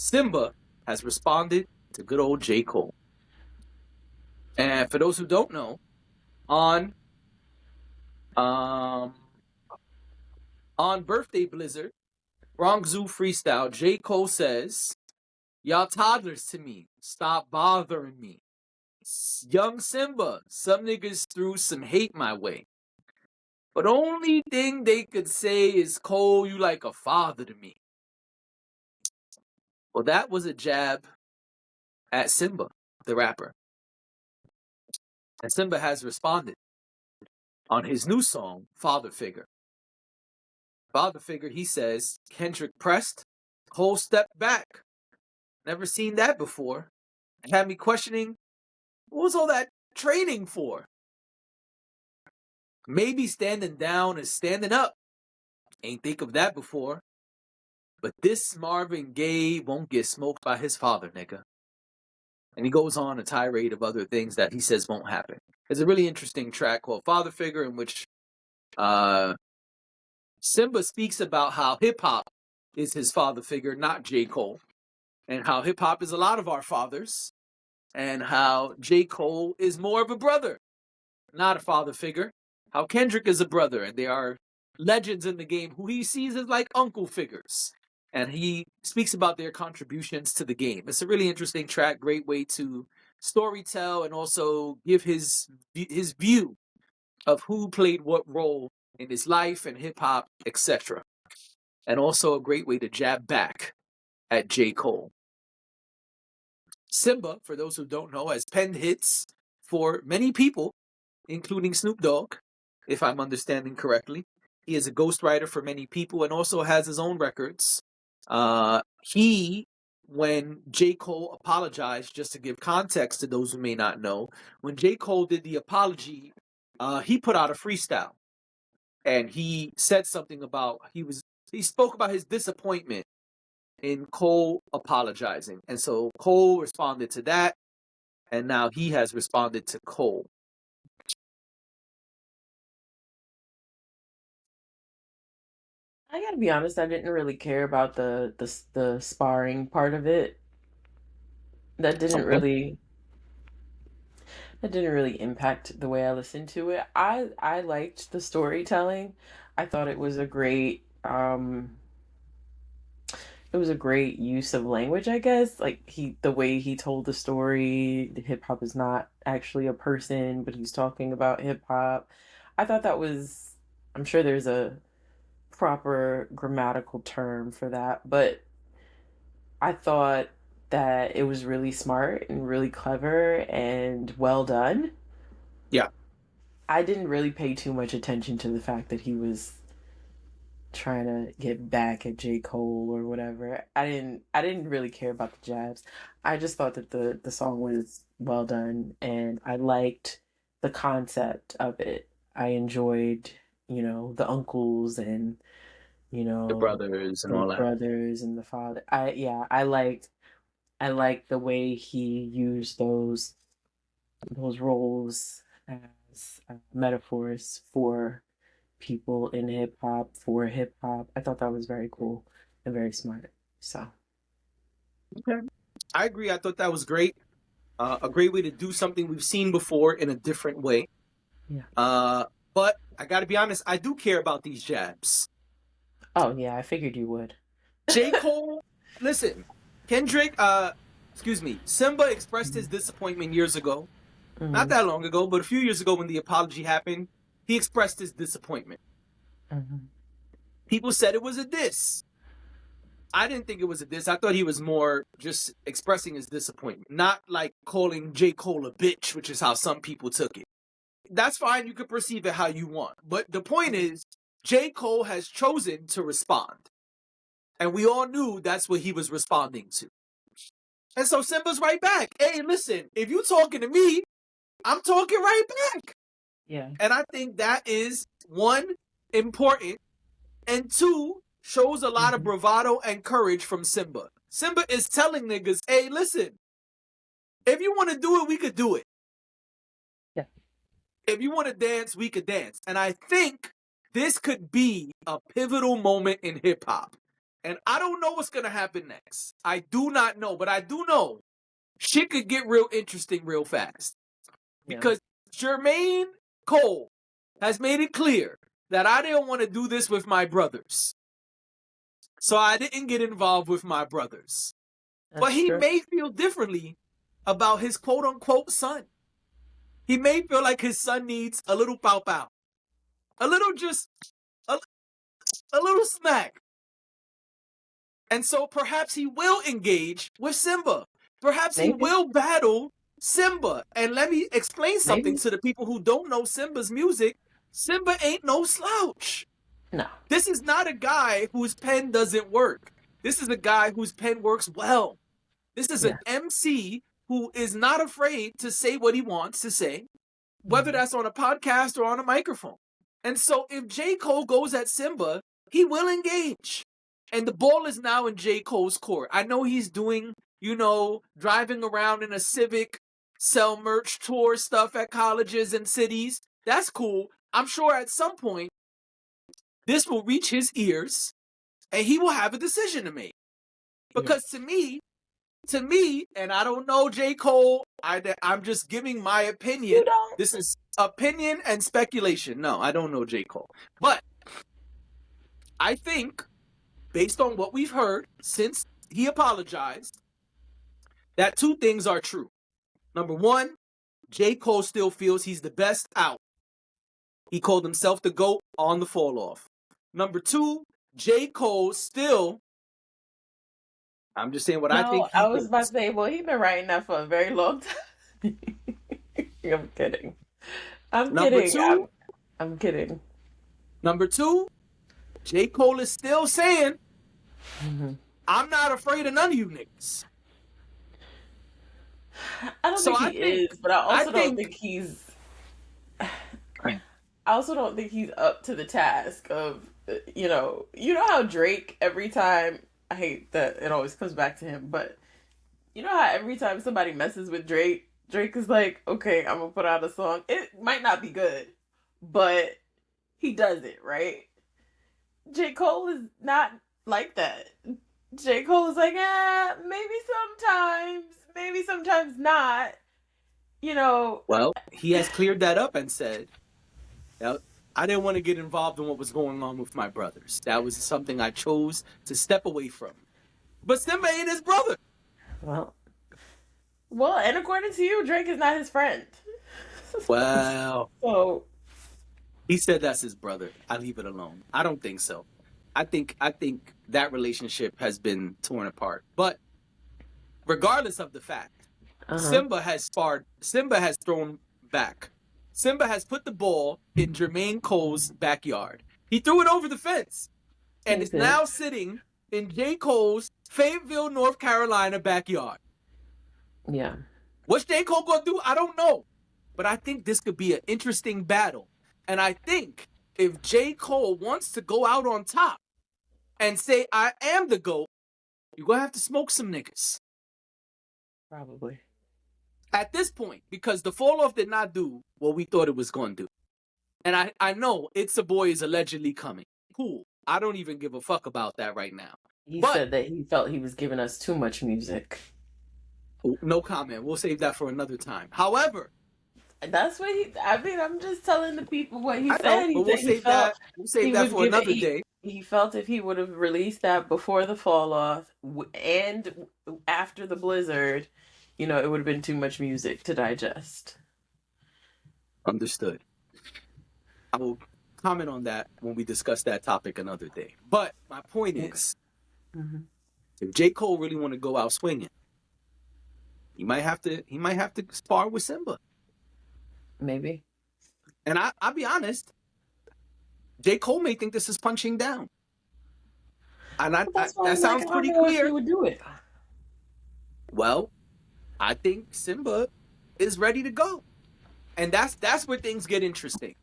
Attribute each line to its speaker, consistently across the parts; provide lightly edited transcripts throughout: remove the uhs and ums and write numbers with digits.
Speaker 1: Symba has responded to good old J. Cole. And for those who don't know, on um on Birthday Blizzard, Bronx Zoo Freestyle, J. Cole says, "Y'all toddlers to me, stop bothering me. Young Symba, some niggas threw some hate my way. But only thing they could say is, Cole, you like a father to me." Well, that was a jab at Symba, the rapper. And Symba has responded on his new song, Father Figure. Father Figure, he says, Kendrick pressed, Cole stepped back. Never seen that before. It had me questioning, what was all that training for? Maybe standing down is standing up. Ain't think of that before. But this Marvin Gaye won't get smoked by his father, nigga. And he goes on a tirade of other things that he says won't happen. There's a really interesting track called Father Figure in which Symba speaks about how hip-hop is his father figure, not J. Cole. And how hip-hop is a lot of our fathers. And how J. Cole is more of a brother, not a father figure. How Kendrick is a brother, and they are legends in the game who he sees as like uncle figures. And he speaks about their contributions to the game. It's a really interesting track, great way to storytell and also give his view of who played what role in his life and hip-hop, etc. And also a great way to jab back at J. Cole. Symba, for those who don't know, has penned hits for many people, including Snoop Dogg, if I'm understanding correctly. He is a ghostwriter for many people and also has his own records. When J. Cole apologized, just to give context to those who may not know, when J. Cole did the apology, he put out a freestyle. And he said something about, he spoke about his disappointment in Cole apologizing. And so Cole responded to that, and now he has responded to Cole.
Speaker 2: I gotta be honest, I didn't really care about the sparring part of it. That didn't
Speaker 1: Okay.
Speaker 2: really that didn't really impact the way I listened to it. I liked the storytelling. I thought it was a great use of language, I guess. Like the way he told the story, the hip hop is not actually a person, but he's talking about hip hop. I thought that was I'm sure there's a proper grammatical term for that, but I thought that it was really smart and really clever and well done.
Speaker 1: Yeah.
Speaker 2: I didn't really pay too much attention to the fact that he was trying to get back at J. Cole or whatever. I didn't really care about the jabs. I just thought that the song was well done and I liked the concept of it. I enjoyed, the uncles and, you
Speaker 1: The
Speaker 2: know,
Speaker 1: brothers and
Speaker 2: the
Speaker 1: all that.
Speaker 2: brothers and the father. I liked the way he used those roles as metaphors for people in hip hop for hip hop. I thought that was very cool and very smart. So
Speaker 1: Okay. I agree. I thought that was great. A great way to do something we've seen before in a different way.
Speaker 2: yeah.
Speaker 1: But I got to be honest, I do care about these jabs.
Speaker 2: Oh yeah, I figured you would.
Speaker 1: J. Cole, listen, Kendrick, Symba expressed his disappointment years ago. Not
Speaker 2: Mm-hmm.
Speaker 1: that long ago, but a few years ago when the apology happened, he expressed his disappointment.
Speaker 2: Mm-hmm.
Speaker 1: People said it was a diss. I didn't think it was a diss. I thought he was more just expressing his disappointment, not like calling J. Cole a bitch, which is how some people took it. That's fine. You can perceive it how you want. But the point is, J. Cole has chosen to respond. And we all knew that's what he was responding to. And so Simba's right back. Hey, listen, if you talking to me, I'm talking right back.
Speaker 2: Yeah.
Speaker 1: And I think that is, one, important, and two, shows a lot of
Speaker 2: Mm-hmm.
Speaker 1: bravado and courage from Symba. Symba is telling niggas, hey, listen, if you want to do it, we could do it.
Speaker 2: Yeah.
Speaker 1: If you want to dance, we could dance. And I think this could be a pivotal moment in hip hop. And I don't know what's going to happen next. I do not know, but I do know shit could get real interesting real fast. Because Jermaine Cole has made it clear that I didn't want to do this with my brothers. So I didn't get involved with my brothers. But he may feel differently about his quote-unquote son. He may feel like his son needs a little pow-pow. A little just, a little smack. And so perhaps he will engage with Symba. Perhaps he will battle Symba. And let me explain something to the people who don't know Symba's music. Symba ain't no slouch.
Speaker 2: No.
Speaker 1: This is not a guy whose pen doesn't work. This is a guy whose pen works well. This is an MC who is not afraid to say what he wants to say, whether that's on a podcast or on a microphone. And so if J. Cole goes at Symba, he will engage. And the ball is now in J. Cole's court. I know he's doing, driving around in a Civic, sell merch tour stuff at colleges and cities. That's cool. I'm sure at some point, this will reach his ears and he will have a decision to make. Because to me, and I don't know J. Cole, I'm just giving my opinion.
Speaker 2: You don't.
Speaker 1: This is opinion and speculation. No, I don't know J. Cole. But I think, based on what we've heard since he apologized, that two things are true. Number one, J. Cole still feels he's the best out. He called himself the GOAT on the fall off. Number two, J. Cole still, I'm just saying what I think.
Speaker 2: I was about to say, well, he's been writing that for a very long time. I'm kidding. I'm kidding.
Speaker 1: Number two, J. Cole is still saying, I'm not afraid of none of you niggas.
Speaker 2: I don't think he is, but I also don't think he's... I also don't think he's up to the task of, you know how Drake, every time, I hate that it always comes back to him, but you know how every time somebody messes with Drake, Drake is like, okay, I'm gonna put out a song. It might not be good, but he does it, right? J. Cole is not like that. J. Cole is like, maybe sometimes not.
Speaker 1: Well, he has cleared that up and said, I didn't want to get involved in what was going on with my brothers. That was something I chose to step away from. But Symba ain't his brother.
Speaker 2: Well, and according to you, Drake is not his friend.
Speaker 1: Well,
Speaker 2: so
Speaker 1: he said that's his brother. I leave it alone. I don't think so. I think that relationship has been torn apart. But regardless of the fact, Symba has thrown back. Symba has put the ball in Jermaine Cole's backyard. He threw it over the fence. And it's now sitting in J. Cole's Fayetteville, North Carolina backyard.
Speaker 2: Yeah.
Speaker 1: What's J. Cole going to do? I don't know. But I think this could be an interesting battle. And I think if J. Cole wants to go out on top and say, I am the GOAT, you're going to have to smoke some niggas.
Speaker 2: Probably.
Speaker 1: At this point, because the fall off did not do what we thought it was going to do. And I know It's a Boy is allegedly coming. Cool. I don't even give a fuck about that right now.
Speaker 2: He said that he felt he was giving us too much music.
Speaker 1: No comment. We'll save that for another time. However,
Speaker 2: that's what I'm just telling the people what he said.
Speaker 1: We'll save that for another day.
Speaker 2: He felt if he would have released that before the fall off and after the blizzard, it would have been too much music to digest.
Speaker 1: Understood. I will comment on that when we discuss that topic another day. But my point is, if J. Cole really want to go out swinging, he might have to spar with Symba.
Speaker 2: Maybe.
Speaker 1: And I'll be honest, J. Cole may think this is punching down. And that sounds pretty clear.
Speaker 2: He would do it.
Speaker 1: Well, I think Symba is ready to go. And that's where things get interesting.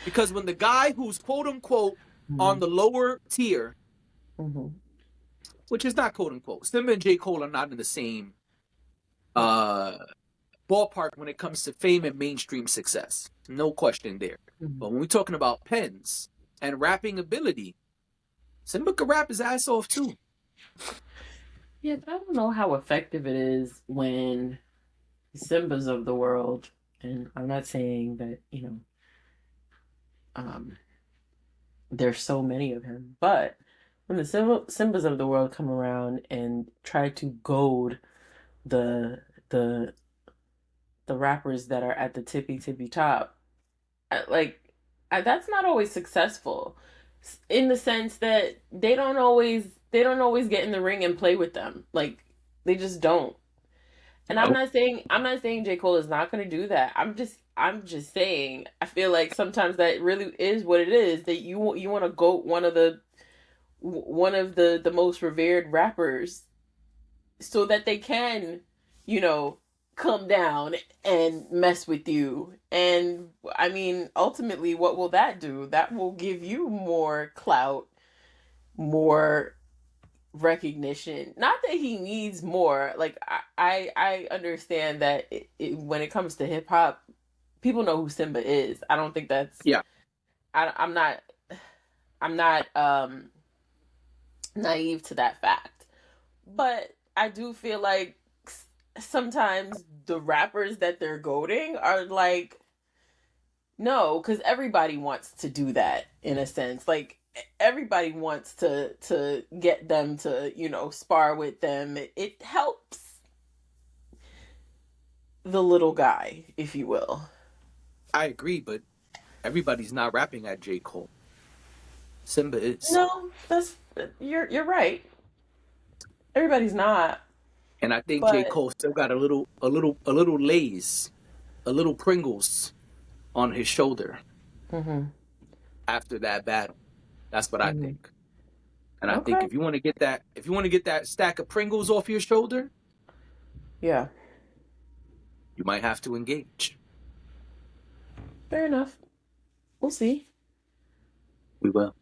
Speaker 1: Because when the guy who's quote unquote on the lower tier, which is not quote unquote, Symba and J. Cole are not in the same ballpark when it comes to fame and mainstream success. No question there. But when we're talking about pens and rapping ability, Symba could rap his ass off too.
Speaker 2: Yeah, but I don't know how effective it is when Symbas of the world, and I'm not saying that, um, there's so many of him, but when the Symbas of the world come around and try to goad the the the rappers that are at the tippy top, like that's not always successful, in the sense that they don't always get in the ring and play with them. Like, they just don't. And I'm not saying J. Cole is not going to do that. I'm just saying I feel like sometimes that really is what it is, that you want to go one of the most revered rappers so that they can, you know, come down and mess with you. And I mean, ultimately, what will that do? That will give you more clout, more recognition. Not that he needs more. Like, I understand that when it comes to hip hop, people know who Symba is. I don't think that's.
Speaker 1: Yeah,
Speaker 2: I'm not. I'm not naive to that fact. But I do feel like sometimes the rappers that they're goading are like, no, because everybody wants to do that in a sense. Like, everybody wants to get them to, spar with them. It helps the little guy, if you will.
Speaker 1: I agree, but everybody's not rapping at J. Cole. Symba is.
Speaker 2: No, you're right. Everybody's not,
Speaker 1: And I think J.
Speaker 2: but
Speaker 1: Cole still got a little Lay's, a little Pringles on his shoulder
Speaker 2: hmm
Speaker 1: after that battle. That's what I
Speaker 2: hmm
Speaker 1: think. And I think
Speaker 2: okay,
Speaker 1: if you want to get that stack of Pringles off your shoulder,
Speaker 2: yeah,
Speaker 1: you might have to engage.
Speaker 2: fair enough. We'll see.
Speaker 1: We will.